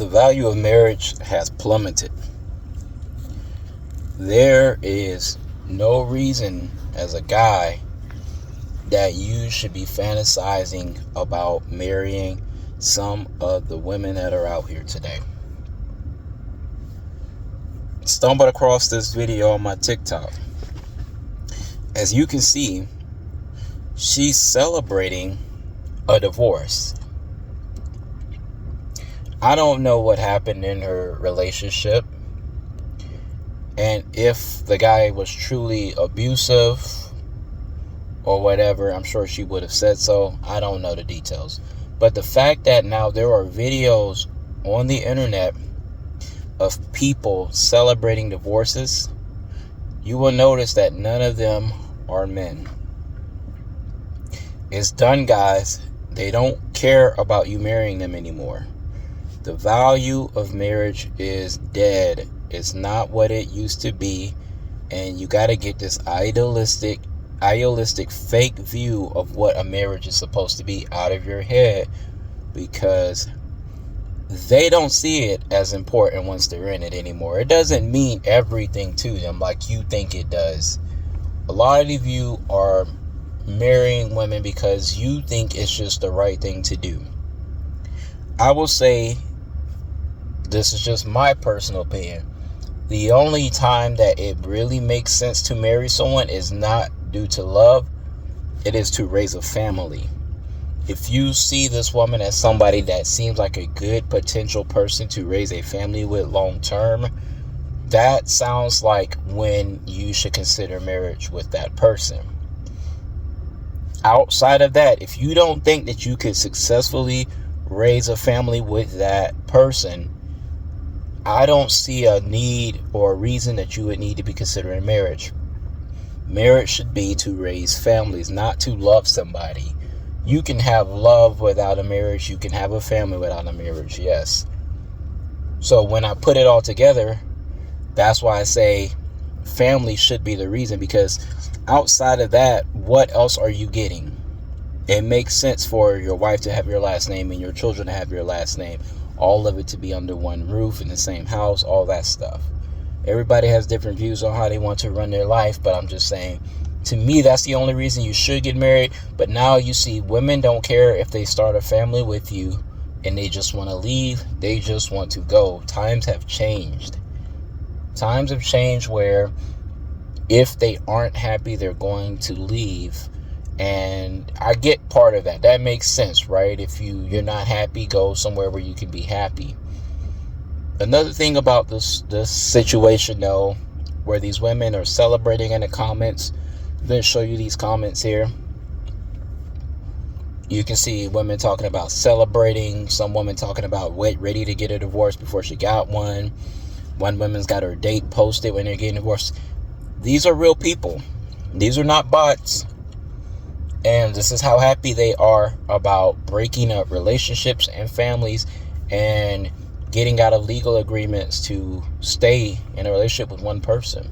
the value of marriage has plummeted. There is no reason as a guy that you should be fantasizing about marrying some of the women that are out here today. Stumbled across this video on my TikTok. As you can see, she's celebrating a divorce. I don't know what happened in her relationship, and if the guy was truly abusive or whatever. I'm sure she would have said so. I don't know the details. But the fact that now there are videos on the internet of people celebrating divorces, you will notice that none of them are men. It's done, guys. They don't care about you marrying them anymore. The value of marriage is dead. It's not what it used to be. And you got to get this idealistic fake view of what a marriage is supposed to be out of your head, because they don't see it as important once they're in it anymore. It doesn't mean everything to them like you think it does. A lot of you are marrying women because you think it's just the right thing to do. I will say, this is just my personal opinion, the only time that it really makes sense to marry someone is not due to love. It is to raise a family. If you see this woman as somebody that seems like a good potential person to raise a family with long term, that sounds like when you should consider marriage with that person. Outside of that, if you don't think that you could successfully raise a family with that person, I don't see a need or a reason that you would need to be considering marriage. Marriage should be to raise families, not to love somebody. You can have love without a marriage. You can have a family without a marriage, yes. So when I put it all together, that's why I say family should be the reason, because outside of that, what else are you getting? It makes sense for your wife to have your last name and your children to have your last name. All of it to be under one roof in the same house, all that stuff. Everybody has different views on how they want to run their life, but I'm just saying, to me, that's the only reason you should get married. But now you see women don't care if they start a family with you and they just want to leave. They just want to go. Times have changed. Times have changed where if they aren't happy, they're going to leave. And I get part of that. That makes sense, right? If you're not happy, go somewhere where you can be happy. Another thing about this situation, though, where these women are celebrating in the comments, I'm going to show you these comments here. You can see women talking about celebrating, some women talking about ready to get a divorce before she got one. One woman's got her date posted when they're getting divorced. These are real people. These are not bots. And this is how happy they are about breaking up relationships and families and getting out of legal agreements to stay in a relationship with one person.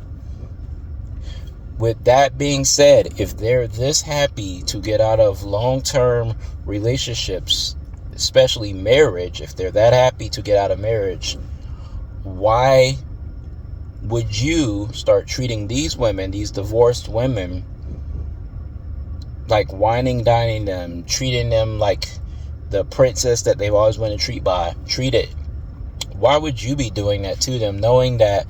With that being said, if they're this happy to get out of long-term relationships, especially marriage, if they're that happy to get out of marriage, why would you start treating these women, these divorced women, like whining, dining them, treating them like the princess that they've always wanted to treat it? Why would you be doing that to them, knowing that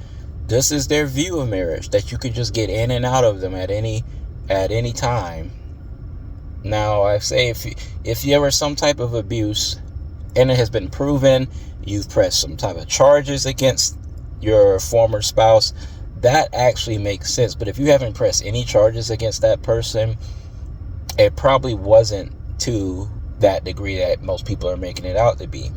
this is their view of marriage, that you could just get in and out of them at any time? Now, I say if you ever some type of abuse and it has been proven, you've pressed some type of charges against your former spouse, that actually makes sense. But if you haven't pressed any charges against that person, it probably wasn't to that degree that most people are making it out to be.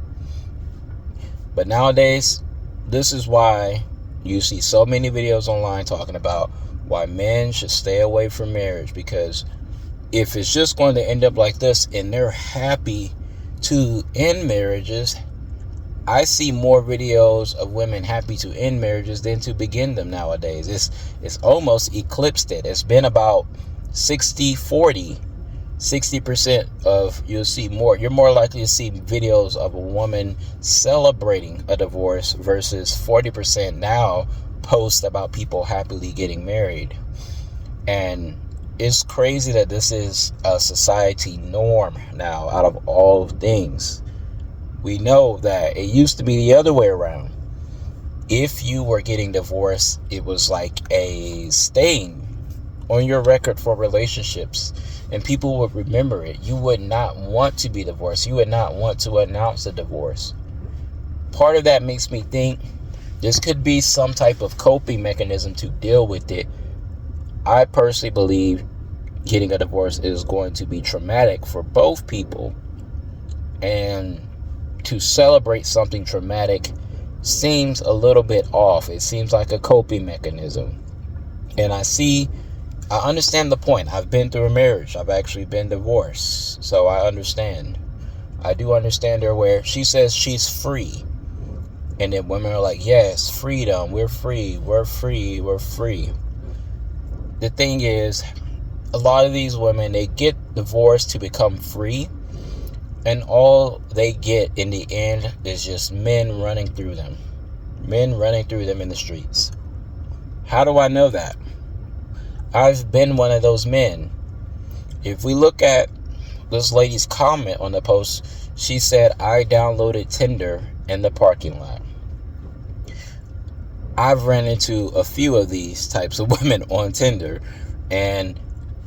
But nowadays, this is why you see so many videos online talking about why men should stay away from marriage. Because if it's just going to end up like this and they're happy to end marriages, I see more videos of women happy to end marriages than to begin them nowadays. It's almost eclipsed it. It's been about 60-40 60% of you're more likely to see videos of a woman celebrating a divorce versus 40% now post about people happily getting married. And it's crazy that this is a society norm now out of all things. We know that it used to be the other way around. If you were getting divorced, it was like a stain on your record for relationships, and people would remember it. You would not want to be divorced. You would not want to announce a divorce. Part of that makes me think this could be some type of coping mechanism to deal with it. I personally believe getting a divorce is going to be traumatic for both people, and to celebrate something traumatic seems a little bit off. It seems like a coping mechanism. And I understand the point. I've been through a marriage. I've actually been divorced. So I understand. I do understand her where she says she's free. And then women are like, yes, freedom. We're free. We're free. We're free. The thing is, a lot of these women, they get divorced to become free. And all they get in the end is just men running through them. Men running through them in the streets. How do I know that? I've been one of those men. If we look at this lady's comment on the post, she said, I downloaded Tinder in the parking lot. I've ran into a few of these types of women on Tinder. And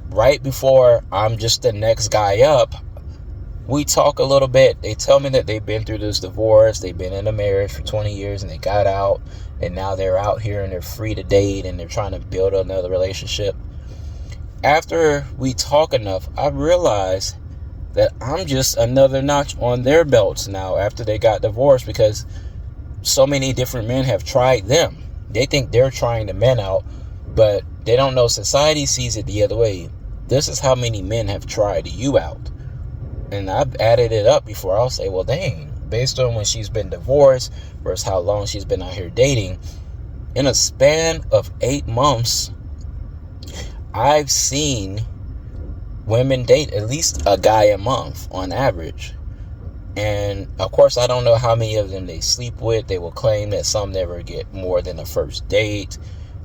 right before I'm just the next guy up, we talk a little bit. They tell me that they've been through this divorce. They've been in a marriage for 20 years and they got out. And now they're out here and they're free to date and they're trying to build another relationship. After we talk enough, I realize that I'm just another notch on their belts now after they got divorced, because so many different men have tried them. They think they're trying the men out, but they don't know society sees it the other way. This is how many men have tried you out. And I've added it up before. I'll say, well, dang, based on when she's been divorced versus how long she's been out here dating, in a span of 8 months, I've seen women date at least a guy a month on average. And of course, I don't know how many of them they sleep with. They will claim that some never get more than a first date,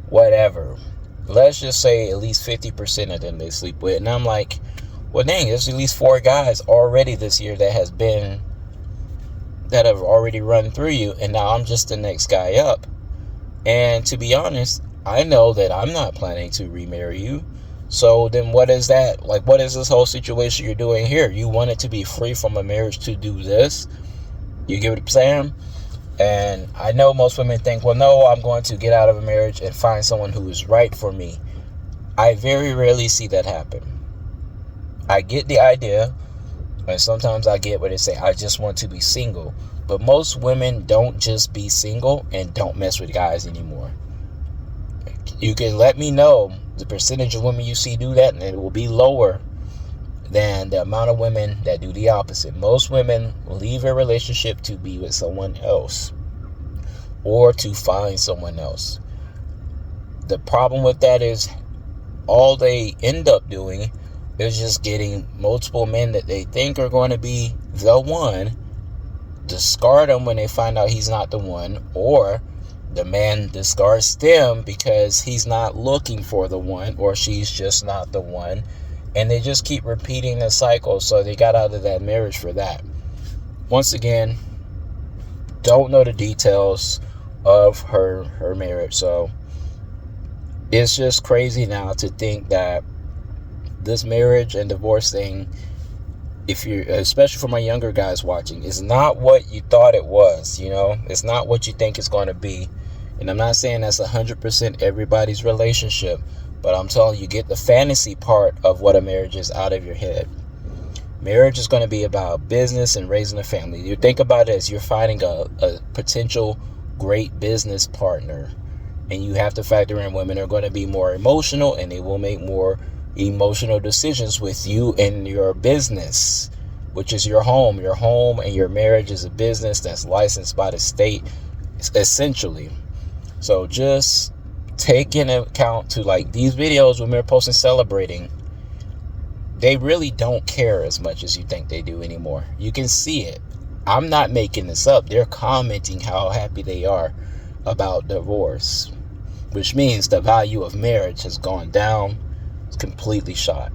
whatever. Let's just say at least 50% of them they sleep with. And I'm like, well, dang, there's at least 4 guys already this year that have already run through you. And now I'm just the next guy up. And to be honest, I know that I'm not planning to remarry you. So then what is that? Like, what is this whole situation you're doing here? You wanted to be free from a marriage to do this? You get what I'm saying? And I know most women think, well, no, I'm going to get out of a marriage and find someone who is right for me. I very rarely see that happen. I get the idea, and sometimes I get where they say, I just want to be single. But most women don't just be single and don't mess with guys anymore. You can let me know the percentage of women you see do that, and it will be lower than the amount of women that do the opposite. Most women leave a relationship to be with someone else or to find someone else. The problem with that is all they end up doing is just getting multiple men that they think are going to be the one, discard them when they find out he's not the one, or the man discards them because he's not looking for the one, or she's just not the one. And they just keep repeating the cycle. So they got out of that marriage for that. Once again, don't know the details of her marriage. So it's just crazy now to think that this marriage and divorce thing, if you're, especially for my younger guys watching, is not what you thought it was. You know, it's not what you think it's going to be. And I'm not saying that's 100% everybody's relationship, but I'm telling you, get the fantasy part of what a marriage is out of your head. Marriage is going to be about business and raising a family. You think about it as you're finding a potential great business partner. And you have to factor in women are going to be more emotional, and they will make more emotional decisions with you and your business, which is your home. Your home and your marriage is a business that's licensed by the state, essentially. So just take into account to, like, these videos when we're posting celebrating, they really don't care as much as you think they do anymore. You can see it. I'm not making this up. They're commenting how happy they are about divorce, which means the value of marriage has gone down. It's completely shot.